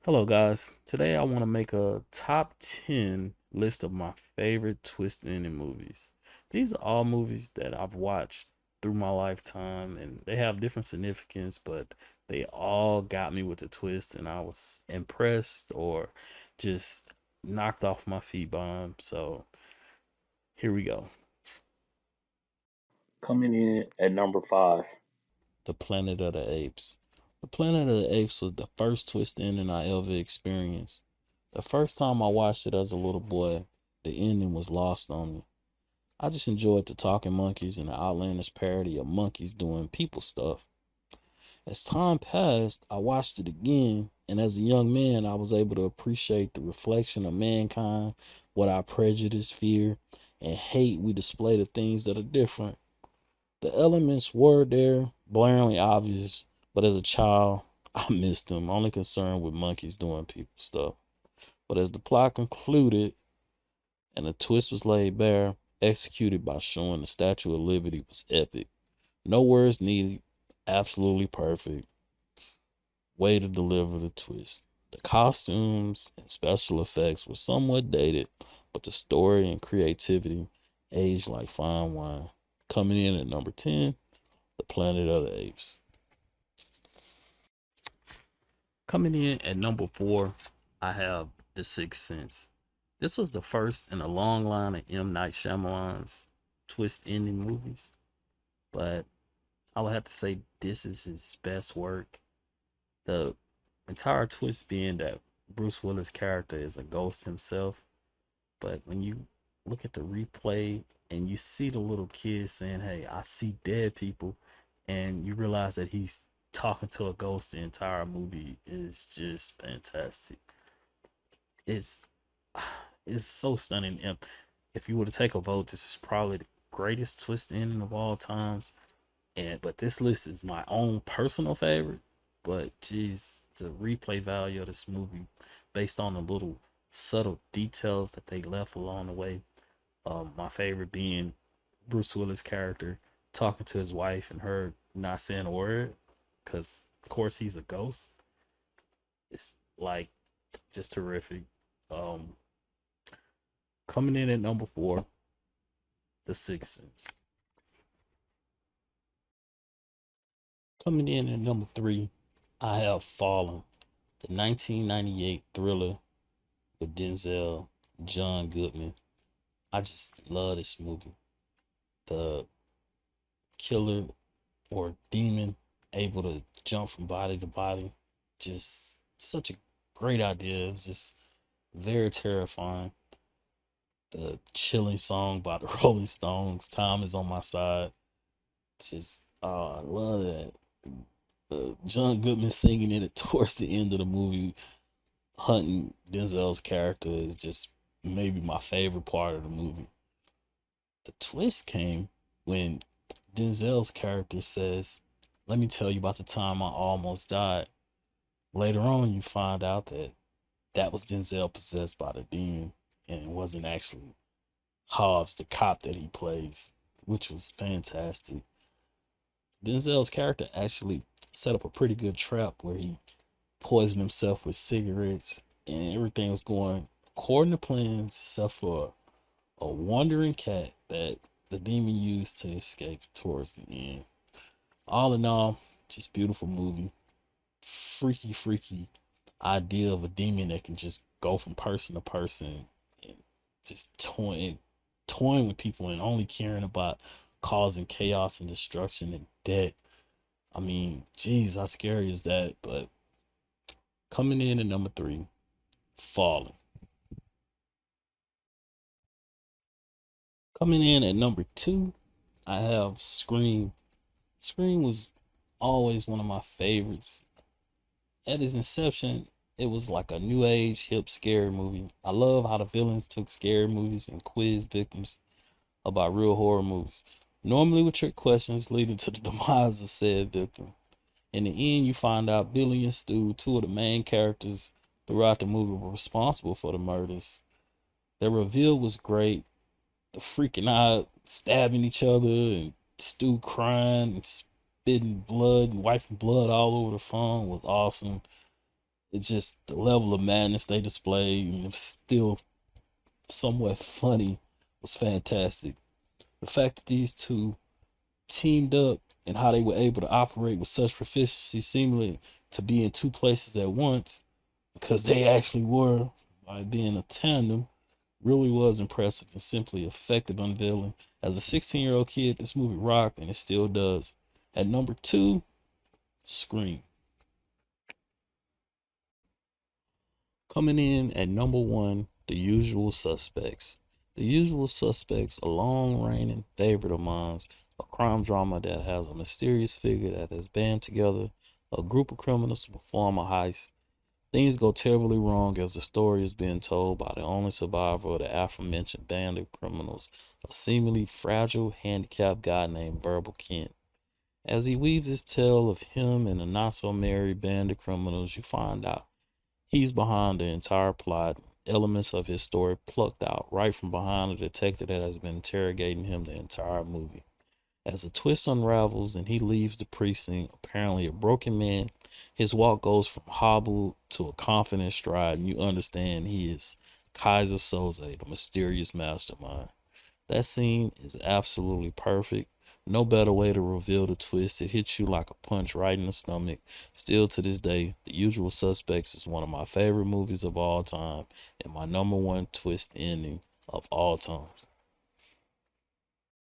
Hello, guys. Today I want to make a top 10 list of my favorite twist ending movies. These are all movies that I've watched through my lifetime, and they have different significance, but they all got me with the twist, and I was impressed or just knocked off my feet by them. So here we go. Coming in at number five. The Planet of the Apes. The Planet of the Apes was the first twist ending I ever experienced. The first time I watched it as a little boy, the ending was lost on me. I just enjoyed the talking monkeys and the outlandish parody of monkeys doing people stuff. As time passed, I watched it again, and as a young man, I was able to appreciate the reflection of mankind, what our prejudice, fear, and hate we display to things that are different. The elements were there, blaringly obvious, but as a child, I missed them, only concerned with monkeys doing people stuff. But as the plot concluded and the twist was laid bare, executed by showing the Statue of Liberty was epic. No words needed, absolutely perfect way to deliver the twist. The costumes and special effects were somewhat dated, but the story and creativity aged like fine wine. Coming in at number 10, The Planet of the Apes. Coming in at number 4, I have The Sixth Sense. This was the first in a long line of M. Night Shyamalan's twist ending movies, but I would have to say this is his best work. The entire twist being that Bruce Willis' character is a ghost himself, but when you look at the replay and you see the little kid saying, "Hey, I see dead people," and you realize that he's talking to a ghost, the entire movie is just fantastic. It's it's so stunning. And if you were to take a vote, this is probably the greatest twist ending of all times. And but this list is my own personal favorite. But geez, the replay value of this movie, based on the little subtle details that they left along the way. My favorite being Bruce Willis' character talking to his wife and her not saying a word, because of course he's a ghost. It's like just terrific. Um, Coming in at number 4, The Sixth Sense. Coming in at number 3, I have Fallen, the 1998 thriller with Denzel, John Goodman. I just love this movie. The killer or demon able to jump from body to body, just such a great idea. It was just very terrifying. The chilling song by the Rolling Stones, "Time Is on My Side." Just, oh, I love that. John Goodman singing it towards the end of the movie, hunting Denzel's character, is just maybe my favorite part of the movie. The twist came when Denzel's character says, "Let me tell you about the time I almost died." Later on, you find out that that was Denzel possessed by the demon, and it wasn't actually Hobbs, the cop that he plays, which was fantastic. Denzel's character actually set up a pretty good trap where he poisoned himself with cigarettes, and everything was going according to plans, except for a wandering cat that the demon used to escape towards the end. All in all, just beautiful movie. Freaky, freaky idea of a demon that can just go from person to person and just toying with people and only caring about causing chaos and destruction and death. I mean, geez, how scary is that? But coming in at number 3, Falling. Coming in at number 2, I have Scream. Scream was always one of my favorites. At its inception, it was like a new age, hip, scary movie. I love how the villains took scary movies and quizzed victims about real horror movies, normally with trick questions leading to the demise of said victim. In the end, you find out Billy and Stu, two of the main characters throughout the movie, were responsible for the murders. The reveal was great. The freaking out, stabbing each other, and Stu crying and spitting blood and wiping blood all over the phone was awesome. It's just the level of madness they display, and it's still somewhat funny, was fantastic. The fact that these two teamed up and how they were able to operate with such proficiency, seemingly to be in two places at once, because they actually were, by being a tandem, really was impressive and simply effective unveiling. As a 16-year-old kid, this movie rocked and it still does. At number two, Scream. Coming in at number one, The Usual Suspects. The Usual Suspects, a long reigning favorite of mine, a crime drama that has a mysterious figure that has band together a group of criminals to perform a heist. Things go terribly wrong as the story is being told by the only survivor of the aforementioned band of criminals, a seemingly fragile, handicapped guy named Verbal Kent. As he weaves his tale of him and a not so merry band of criminals, you find out he's behind the entire plot, elements of his story plucked out right from behind the detective that has been interrogating him the entire movie. As the twist unravels and he leaves the precinct, apparently a broken man, his walk goes from hobbled to a confident stride, and you understand he is Kaiser Soze, the mysterious mastermind. That scene is absolutely perfect. No better way to reveal the twist. It hits you like a punch right in the stomach. Still to this day, The Usual Suspects is one of my favorite movies of all time and my number one twist ending of all time.